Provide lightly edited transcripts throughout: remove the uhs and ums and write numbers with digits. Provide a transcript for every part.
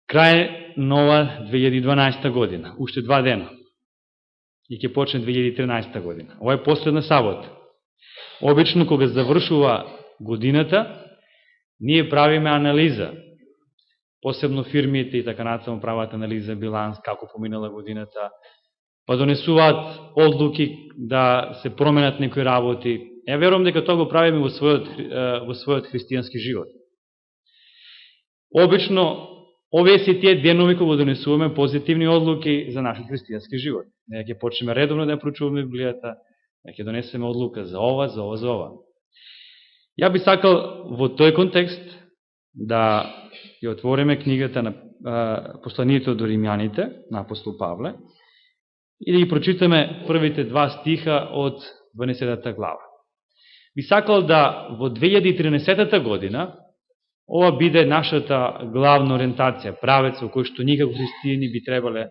крај нова 2012 година, уште 2 дена. И ќе почне 2013 година. Ова е последна сабота. Обично, кога завршува годината, ние правиме анализа. Посебно фирмите и така натаму прават анализа, биланс, како поминала годината, па донесуваат одлуки да се променат некои работи. Ја верувам дека тоа го правиме во својот христијански живот. Обично, овие се тие денови кога донесуваме позитивни одлуки за нашиот христијански живот. Ние ќе почнеме редовно да ја проучуваме Библијата, да ќе донесеме одлука за ова, за ова, за ова. Ја би сакал во тој контекст да ја отвориме книгата на посланието до римјаните на апостол Павле и да ги прочитаме првите 2 стиха од 12 глава. Би сакал да во 2013 година ова биде нашата главна ориентација, правец во кој што ние како христијани би требале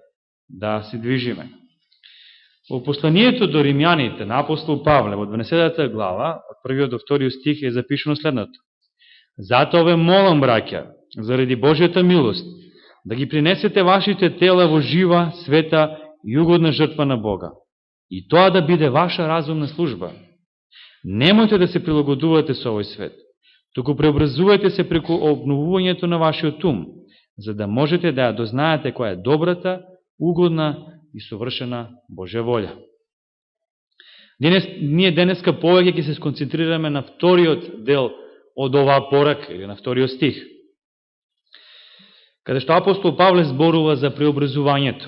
да се движиме. Во посланието до римјаните на апостол Павле во 12 глава, од 1 до 2 стих е запишено следното. Затоа ве молам, браќа, заради Божјата милост, да ги принесете вашите тела во жива, света и угодна жртва на Бога. И тоа да биде ваша разумна служба. Немојте да се прилагодувате со овој свет, туку преобразувајте се преку обновувањето на вашиот ум, за да можете да ја дознаете која е добрата, угодна и совршена Божја волја. Ние денеска повеќе ќе се сконцентрираме на вториот дел од оваа порака, или на вториот стих, каде што апостол Павле зборува за преобразувањето.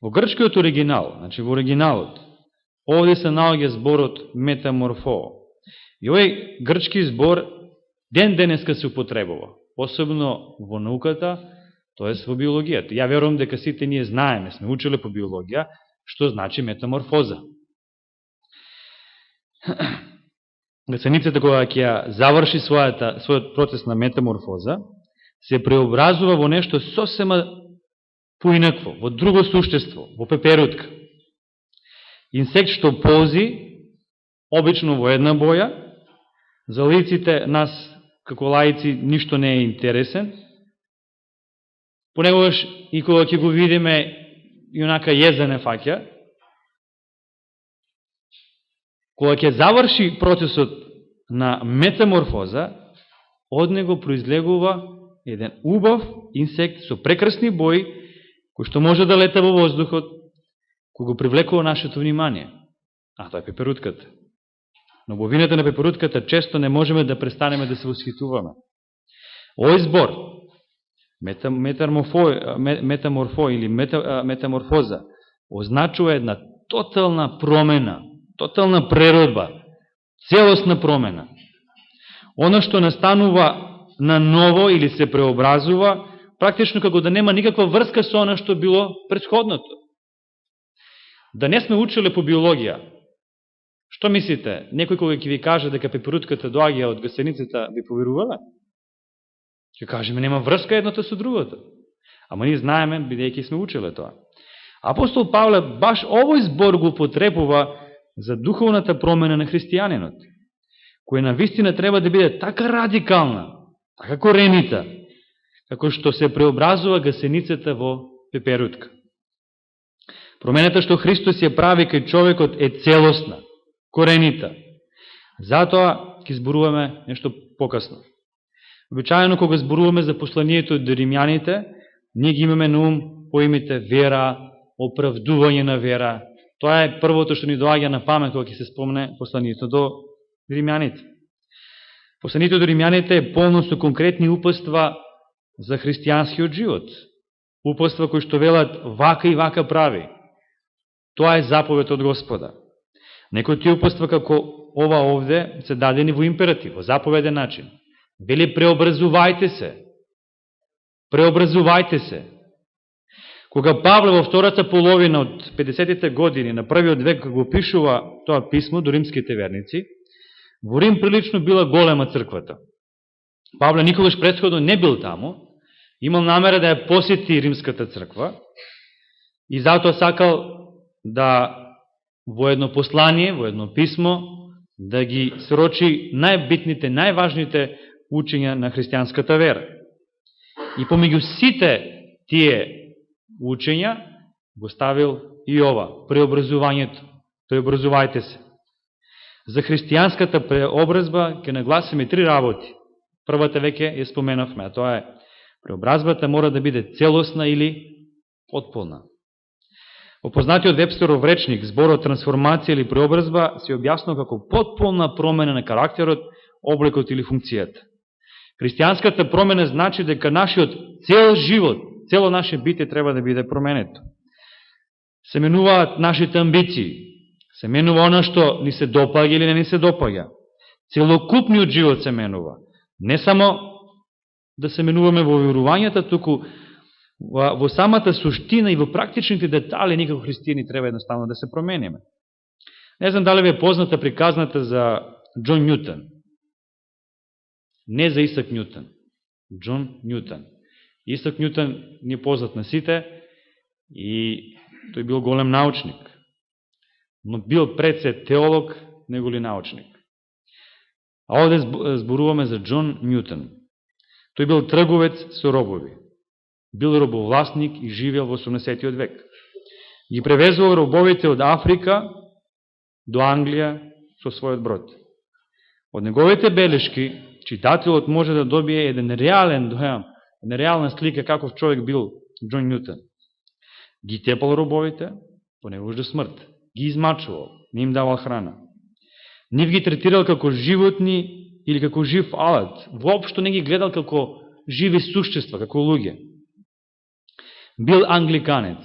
Во грчкиот оригинал, значи во оригиналот, овде се наоѓа зборот метаморфо. И овој грчки збор денеска се употребува, посебно во науката, тоест во биологијата. Ја верувам дека сите ние знаеме, сме учеле по биологија, што значи метаморфоза. Гасеницата кога ќе заврши својот процес на метаморфоза, се преобразува во нешто сосема поинакво, во друго суштество, во пеперутка. Инсект што ползи, обично во една боја, за лаиците, нас како лаици, ништо не е интересен. Понегогаш и кога ќе го видиме, јонака језа не фаќа. Кога ќе заврши процесот на метаморфоза, од него произлегува еден убав инсект со прекрасни бои, кој што може да лета во воздухот, кој го привлекува нашето внимание. А тоа е пеперутката. Но убавината на пеперутката често не можеме да престанеме да се восхитуваме. Овој збор, метаморфо или метаморфоза, означува една тотална промена, тотална преродба, целосна промена. Оно што настанува на ново или се преобразува, практично како да нема никаква врска со оно што било претходното. Да не сме учеле по биологија. Што мислите? Некој кога ќе ви каже дека пеперутката доаѓа од гасеницата, ви поверувале? Ќе кажеме, нема врска едното со другото. Ама ние знаеме, бидејќи сме учеле тоа. Апостол Павле баш овој збор го употребува за духовната промена на христијанинот, која навистина треба да биде така радикална, така коренита, како што се преобразува гасеницата во пеперутка. Промената што Христос ја прави кај човекот е целосна, коренита. Затоа ќе зборуваме нешто покасно. Обичајно кога зборуваме за посланието до римјаните, ние ги имаме на ум поимите вера, оправдување на вера. Тоа е првото што ни доаѓа на памет кога ќе се спомне посланието до римјаните. Посланието до римјаните е полно со конкретни упатства за христијанскиот живот. Упатства кои што велат вака и вака прави. Тоа е заповед од Господа. Некои тие упатства како ова овде се дадени во императив, во заповеден начин. Вели преобразувајте се. Преобразувајте се. Кога Павле во втората половина од 50-те години на првиот век го пишува тоа писмо до римските верници, во Рим прилично била голема црквата. Павле никогаш претходно не бил таму, имал намера да ја посети римската црква и затоа сакал да во едно послание, во едно писмо, да ги срочи најбитните, најважните учења на христијанската вера. И помеѓу сите тие учења го ставил и ова, преобразувањето. Преобразувајте се. За христијанската преобразба ќе нагласиме 3 работи. Првата веќе ја споменавме, а тоа е преобразбата мора да биде целосна или потполна. Во познатиот Вебстеров речник, зборот трансформација или преобразба се објаснува како потполна промена на карактерот, обликот или функцијата. Христијанската промена значи дека нашиот цел живот, цело наше битие треба да биде променето. Се менуваат нашите амбиции, се менува оно што ни се допаѓа или не ни се допаѓа. Целокупниот живот се менува. Не само да се менуваме во верувањата, туку во самата суштина и во практичните детали ние како христијани треба едноставно да се промениме. Не знам дали ви е позната приказната за Џон Њутон. Не за Исак Њутон. Џон Њутон. Исак Њутон ни е познат на сите и тој бил голем научник. Но бил пред се теолог, него ли научник. А овде зборуваме за Џон Њутон. Тој бил трговец со робови. Бил робовласник и живеел во 18-тиот век. Ги превезувал робовите од Африка до Англија со својот брод. Од неговите белешки читателот може да добие еден реален дојам, една реална слика каков човек бил Џон Њутон. Ги тепал робовите, поневолж до смрт. Ги измачувал, не им давал храна. Нив ги третирал како животни или како жив алат. Воопшто не ги гледал како живи существа, како луѓе. Бил англиканец.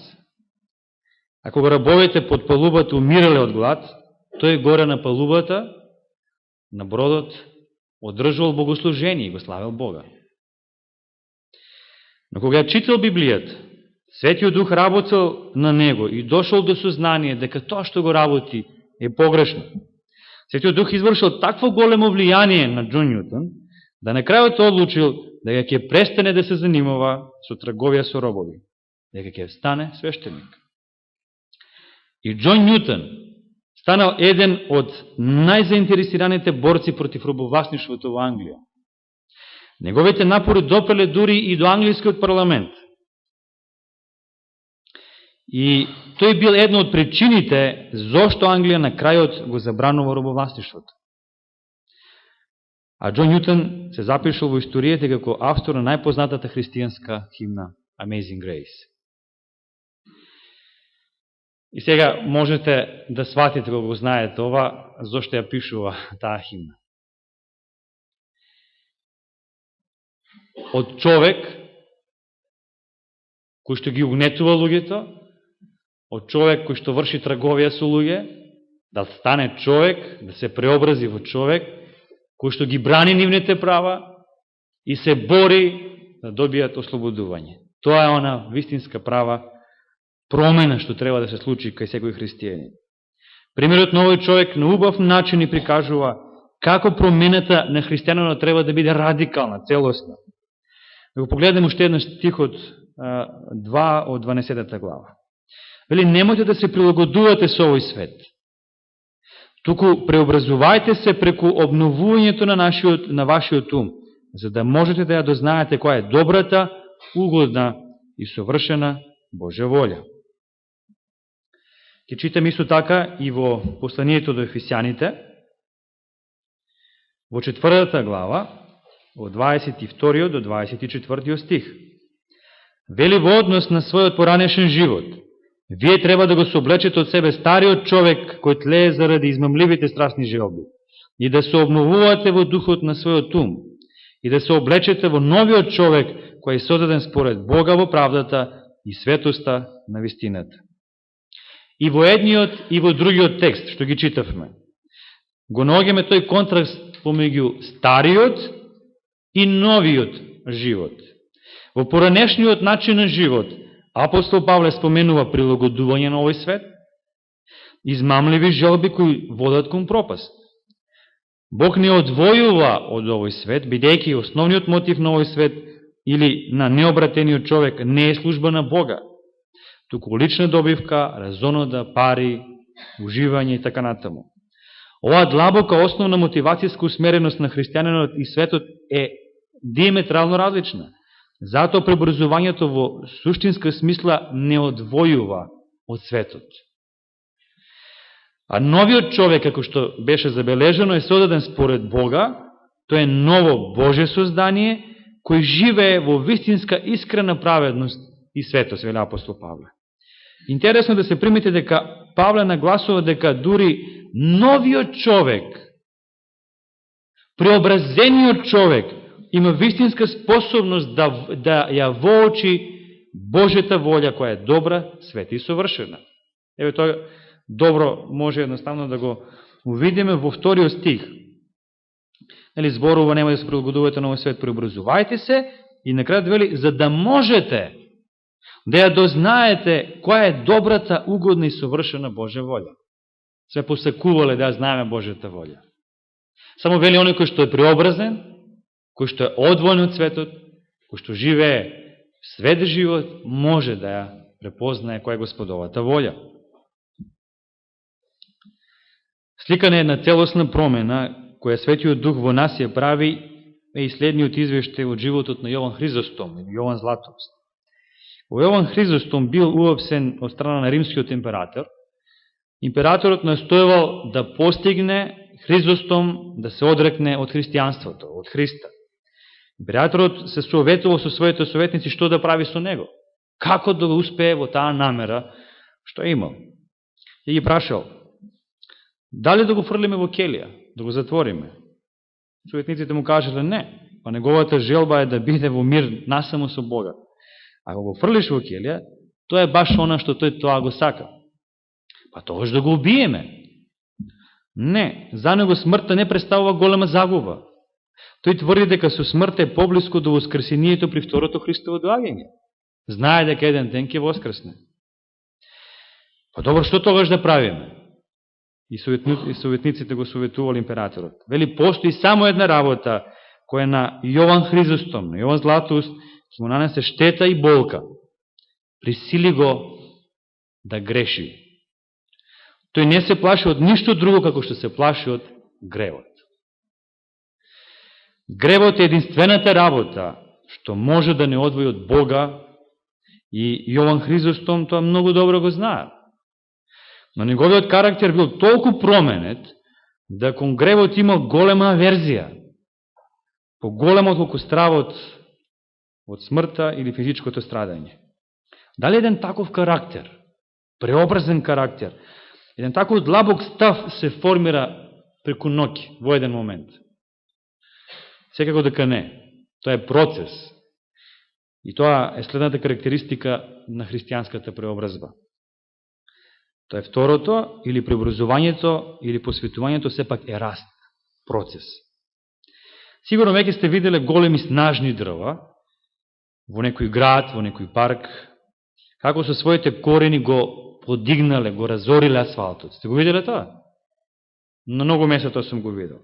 А кога рабовите под палубата умирале од глад, тој горе на палубата, на бродот, одржувал богослужение и го славил Бога. Но кога ја читал Библијата, Светиот Дух работел на него и дошол до сознание дека тоа што го работи е погрешно. Светиот Дух извршил такво големо влијание на Џон Њутон, да на крајот одлучил дека ќе престане да се занимава со трговија со робови, дека ќе стане свештеник. И Џон Њутон станал еден од најзаинтересираните борци против робовласничеството во Англија. Неговите напори допеле дури и до англискиот парламент. И тој бил една од причините зошто Англија на крајот го забранува робовласничеството. А Џон Њутон се запишал во историјата како автор на најпознатата христијанска химна Amazing Grace. И сега можете да сватите кога го знаете ова, зошто ја пишува таа химна. Од човек кој што ги угнетува луѓето, од човек кој што врши трговија со луѓе, да стане човек, да се преобрази во човек, кој што ги брани нивните права и се бори да добијат ослободување. Тоа е она вистинска права промена што треба да се случи кај секој христијанин. Примерот на овој човек на убав начин ни прикажува како промената на христијанинот треба да биде радикална, целосна. Да го погледнем уште еднаш стихот 2 од 12 глава. Вели, немојте да се прилагодувате со овој свет, туку преобразувајте се преку обновувањето на вашиот ум, за да можете да ја дознаете која е добрата, угодна и совршена Божја волја. Ке читам исто така и во посланието до Ефесјаните, во 4 глава, од 22 до 24 стих. Вели, во однос на својот поранешен живот, вие треба да го соблечете од себе стариот човек кој тлее заради измамливите страстни желби и да се обновувате во духот на својот ум и да се облечете во новиот човек кој е создаден според Бога во правдата и светоста на вистината. И во едниот и во другиот текст што ги читавме, го наоѓаме тој контраст помеѓу стариот и новиот живот. Во поранешниот начин на живот апостол Павле споменува прилагодување на овој свет, измамливи желби кои водат кон пропаст. Бог не одвојува од овој свет, бидејќи основниот мотив на овој свет или на необратениот човек не е служба на Бога, туку лична добивка, разонода, пари, уживање и така натаму. Оваа длабока основна мотивацијска усмереност на христијанинот и светот е диаметрално различна. Затоа преобразувањето во суштинска смисла не одвојува од светот. А новиот човек, како што беше забележено, е создаден според Бога, тој е ново Божие создание, кој живее во вистинска искрена праведност и светост, вели апостол Павле. Интересно да се примете дека Павле нагласува дека дури новиот човек, преобразениот човек, има вистинска способност да ја воочи Божјата волја, која е добра, света и совршена. Еве тоа добро може едноставно да го увидиме во вториот стих. Нели зборува, нема да се прилагодувате на овој свет, преобразувајте се, и на крајот вели, за да можете да ја дознаете која е добрата, угодна и совршена Божја волја. Се посакувале да ја знаеме Божјата волја. Само вели оној кој што е преобразен, кој што е одвоен од светот, кој што живее свет живот, може да ја препознае која е Господовата волја. Слика на една целосна промена, која Светиот Дух во нас ја прави, е и следниот извештај од животот на Јован Хризостом, или Јован Златоуст. Јован Хризостом бил уапсен од страна на римскиот император. Императорот настојувал да постигне Хризостом да се одрекне од христијанството, од Христа. Императорот се советувал со своите советници што да прави со него. Како да го успее во таа намера што е имал. И ги прашал, дали да го фрлиме во келија, да го затвориме? Советниците му кажале не, па неговата желба е да биде во мир насамо со Бога. Ако го фрлиш во келија, тоа е баш она што тој тоа го сака. Па тогаш да го убиеме. Не, за него смртта не представува голема загуба. Тој тврди дека со смртта е поблиско до воскресението при второто Христово доаѓање. Знае дека еден ден ќе воскресне. Па добро, што тогаш да правиме? И советниците го советували императорот. Вели, постои само една работа, која на Јован Хризостом, на Јован Златоуст, ќе му нанесе штета и болка. Присили го да греши. Тој не се плаши од ништо друго, како што се плаши од гревот. Гревот е единствената работа, што може да не одвои од Бога, и Јован Хризостом тоа многу добро го знае. Но неговиот карактер бил толку променет, да кон гревот имал голема аверзија, поголема отколку стравот од смртта или физичкото страдање. Дали еден таков карактер, преобразен карактер, еден таков длабок став се формира преку ноќ во еден момент? Секако дека не. Тоа е процес. И тоа е следната карактеристика на христијанската преобразба. Тоа е второто, или преобразувањето, или посветувањето, сепак е раст, процес. Сигурно веќе сте виделе големи снажни дрва во некој град, во некој парк, како со своите корени го подигнале, го разориле асфалтот. Сте го виделе тоа? На многу места тоа сум го видел.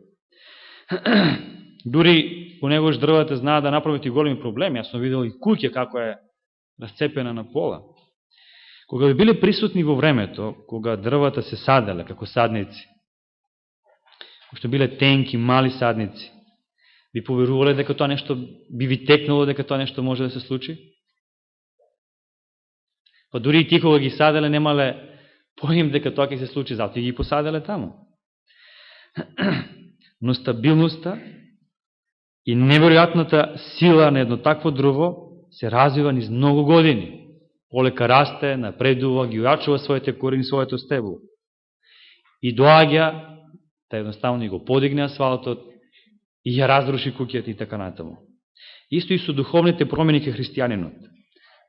Дури понегош дрвата знаат да направат и големи проблеми. Јас сум видел и куќа како е расцепена на пола. Кога би биле присутни во времето, кога дрвата се саделе како садници, што биле тенки, мали садници, би поверувале дека тоа нешто би ви текнало, дека тоа нешто може да се случи? Па дури и ти кога ги саделе, немале поим дека тоа ќе се случи, затоа ги посаделе таму. Но стабилноста и неверојатната сила на едно такво дрво се развива низ многу години. Полека расте, напредува, ги ојачува своите корени, своето стебло. И доаѓа да едноставно го подигне асфалтот и ја разруши куќата и така натаму. Исто и со духовните промени кај христијанинот.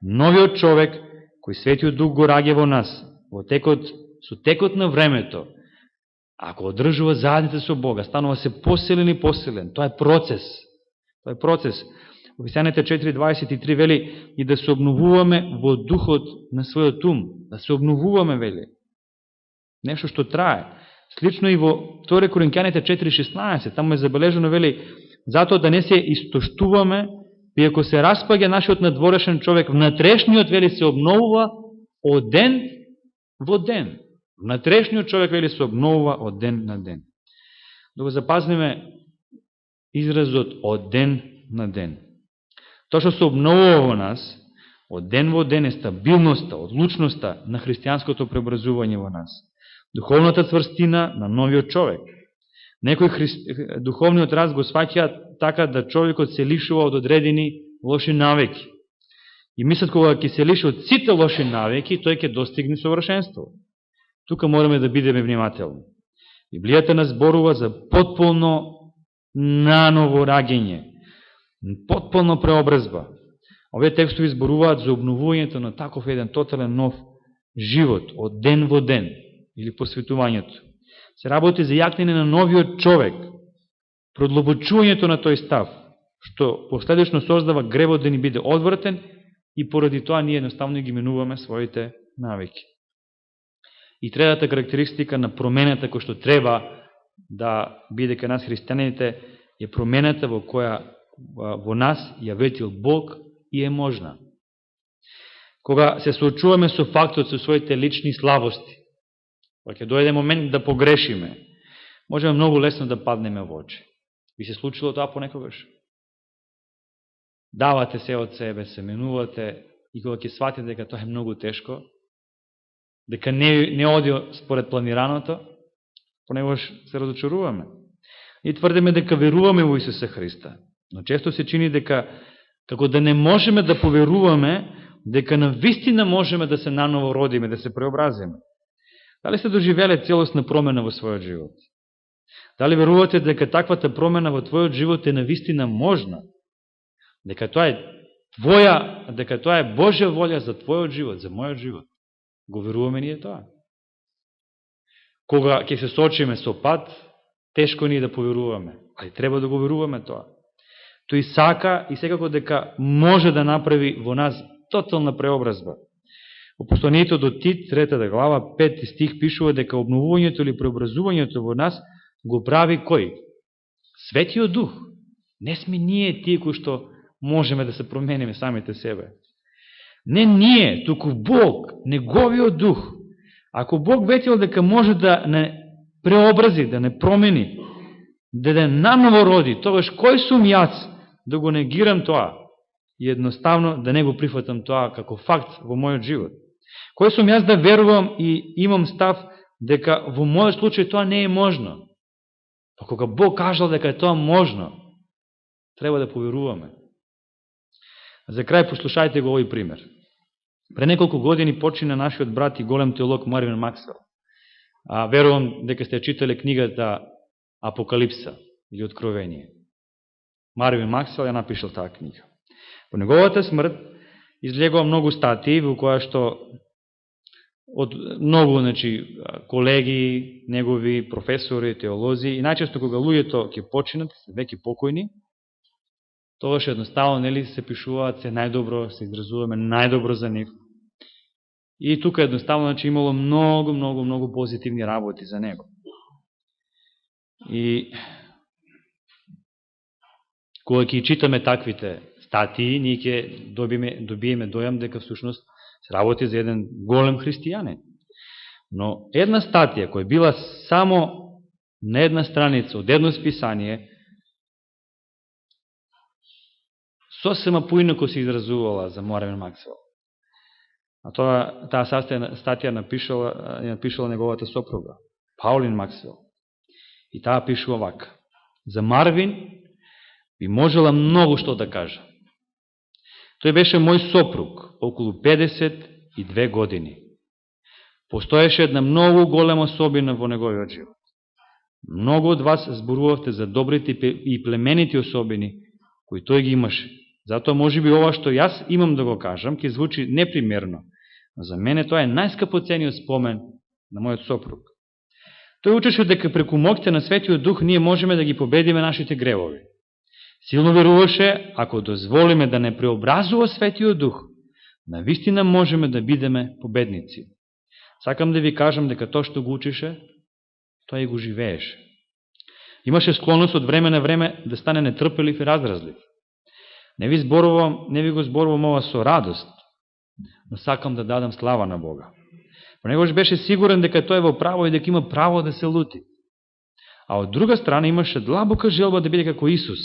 Новиот човек, кој Светиот Дух го раѓа во нас, со текот на времето, ако одржува заедница со Бога, станува се посилен и посилен. Тоа е процес. Тоа е процес. Ефесјаните 4.23 вели и да се обновуваме во духот на својот ум. Да се обновуваме, вели. Нешто што трае. Слично и во 2 Коринќаните 4.16, таму е забележено, вели, затоа да не се истоштуваме, иако се распаѓа нашиот надворешен човек, внатрешниот, вели, се обновува од ден во ден. Внатрешниот човек, вели, се обновува од ден на ден. Да го запазниме изразот од ден на ден. Тоа што се обновува во нас, од ден во ден е стабилноста, одлучноста на христијанското преобразување во нас. Духовната цврстина на новиот човек. Некој духовниот раз го сваќаат така да човекот се лишува од одредени лоши навики. И мислат кога ќе се лиши од сите лоши навики, тој ќе достигне совршенство. Тука мораме да бидеме внимателни. Библијата нас зборува за потполно наново раѓање, потполно преобразба. Овие текстови зборуваат за обновувањето на таков еден тотален нов живот, од ден во ден, или посветувањето. Се работи за јакнење на новиот човек, продлобочувањето на тој став, што последично создава гревот да ни биде одвратен и поради тоа ние едноставно ги менуваме своите навики. И третата карактеристика на промената која што треба да биде кај нас христијаните е промената во која во нас ја ветил Бог и е можна. Кога се соочуваме со фактот со своите лични слабости, кога ќе дојде момент да погрешиме, можеме многу лесно да паднеме во очи. Ви се случило тоа понекогаш? Давате се од себе, се менувате и кога ќе сватите дека тоа е многу тешко, дека не оди според планираното, понекогаш се разочаруваме. И тврдиме дека веруваме во Исуса Христа, но често се чини дека како да не можеме да поверуваме дека навистина можеме да се наново родиме, да се преобразиме. Дали сте доживеле целосна промена во својот живот? Дали верувате дека таквата промена во твојот живот е навистина можна? Дека тоа е дека тоа е Божја волја за твојот живот, за мојот живот? Го веруваме ние тоа? Кога ќе се соочиме со пат, тешко ни е да поверуваме, али треба да го веруваме тоа. Тој сака и секако дека може да направи во нас тотална преобразба. Во посланието до Тит, 3 глава, 5 стих пишува дека обновувањето или преобразувањето во нас го прави кој? Светиот Дух. Не сме ние тие кои што можеме да се промениме самите себе. Не ние, туку Бог, Неговиот Дух. Ако Бог ветил дека може да не преобрази, да не промени, да наново роди, тогаш кој сум јас да го негирам тоа и едноставно да не го прифатам тоа како факт во мојот живот? Кој сум јас да верувам и имам став дека во мојот случај тоа не е можно? Па кога Бог кажал дека е тоа можно, треба да поверуваме. За крај послушајте го овој пример. Пре неколку години почина нашиот брат и голем теолог Марвин Максвел. Верувам дека сте читале книгата Апокалипса или Откровение. Марвин Максвел ја напишал таа книга. По неговата смрт излегува многу статии во која што од многу колеги, негови професори, теолози и најчесто кога луѓето ќе починат, веќе покојни, тогаш едноставно се пишуваат се најдобро, се изразуваме најдобро за нив. И тука едноставно имало многу позитивни работи за него. И кога ќе читаме таквите статии, ние ќе добиеме дојам дека всушност се работи за еден голем христијанин. Но една статија која била само на една страница од едно списание, сосема поинако се изразувала за Марвин Максвел. А таа статија напишала неговата сопруга, Паулин Максвел. И таа пишува вака: за Марвин би можела многу што да кажа. Тој беше мој сопруг околу 52 години. Постоеше една многу голема особина во неговиот живот. Многу од вас зборувавте за добрите и племенити особини кои тој ги имаше. Затоа можеби ова што јас имам да го кажам ќе звучи непримерно, но за мене тоа е најскапоцениот спомен на мојот сопруг. Тој учеше дека преку моќта на Светиот Дух ние можеме да ги победиме нашите гревови. Силно веруваше, ако дозволиме да не преобразува Светиот Дух, навистина можеме да бидеме победници. Сакам да ви кажам дека тоа што го учеше, тоа и го живееше. Имаше склонност од време на време да стане нетрпелив и разразлив. Не ви го зборувам ова со радост, но сакам да дадам слава на Бога. Понегош беше сигурен дека тој е во право и дека има право да се лути. А од друга страна имаше длабока желба да биде како Исус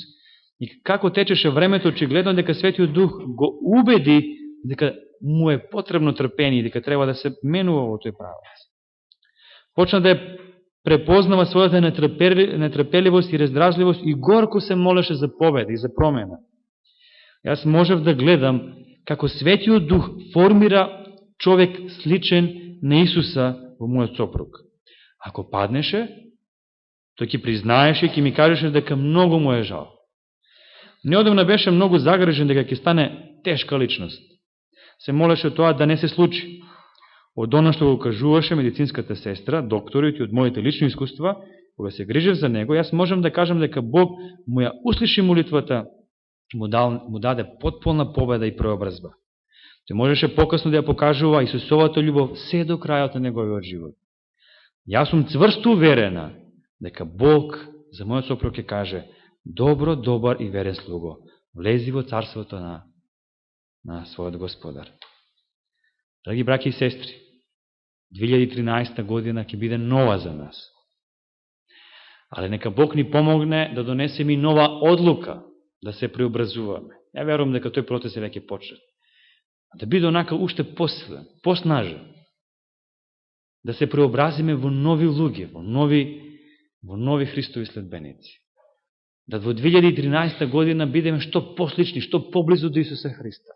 И како течеше времето, очигледно дека Светиот Дух го убеди дека му е потребно трпение, дека треба да се менува во тој правец. Почна да ја препознава својата нетрпеливост и раздражливост и горко се молеше за победа и за промена. Јас можев да гледам како Светиот Дух формира човек сличен на Исуса во мојот сопруг. Ако паднеше, тој ќе признаеше и ќе ми кажеше дека многу му е жал. Неодамна беше многу загрижен дека ќе стане тешка личност. Се молеше тоа да не се случи. Од оно што го кажуваше медицинската сестра, докторите, од моите лични искуства, кога се грижев за него, јас можам да кажам дека Бог му ја услиши молитвата, му даде потполна победа и преобразба. Тој можеше покасно да ја покажува Исусовата љубов се до крајот на неговиот живот. Јас сум цврсто уверена дека Бог за мојот сопруг ќе каже: добро, добар и верен слуго, влези во царството на својот Господар. Драги браќи и сестри, 2013 година ќе биде нова за нас. Але нека Бог ни помогне да донесеме и нова одлука, да се преобразуваме. Ја верувам дека тој процес е веќе почнат. Да биде онака уште посилен, поснажен. Да се преобразиме во нови луѓе, во нови Христови следбеници. Да во 2013 година бидеме што послични, што поблизу до Исуса Христа.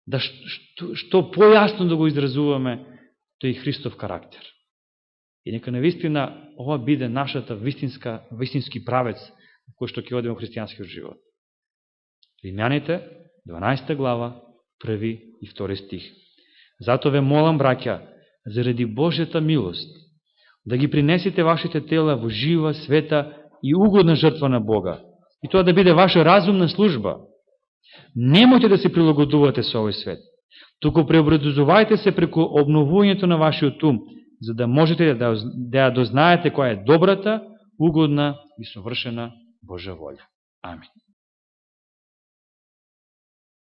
Да што појасно да го изразуваме тој Христов карактер. И нека навистина ова биде нашата вистински правец кој што ќе одиме во христијанскиот живот. Римјаните, 12 глава, 1 и 2 стих. Зато ве молам, браќа, заради Божјата милост, да ги принесите вашите тела во жива, света и угодна жртва на Бога. И тоа да биде ваша разумна служба. Немојте да се прилагодувате со овој свет, туку преобразувајте се преку обновувањето на вашиот ум, за да можете да ја дознаете која е добрата, угодна и совршена Божја волја. Амин.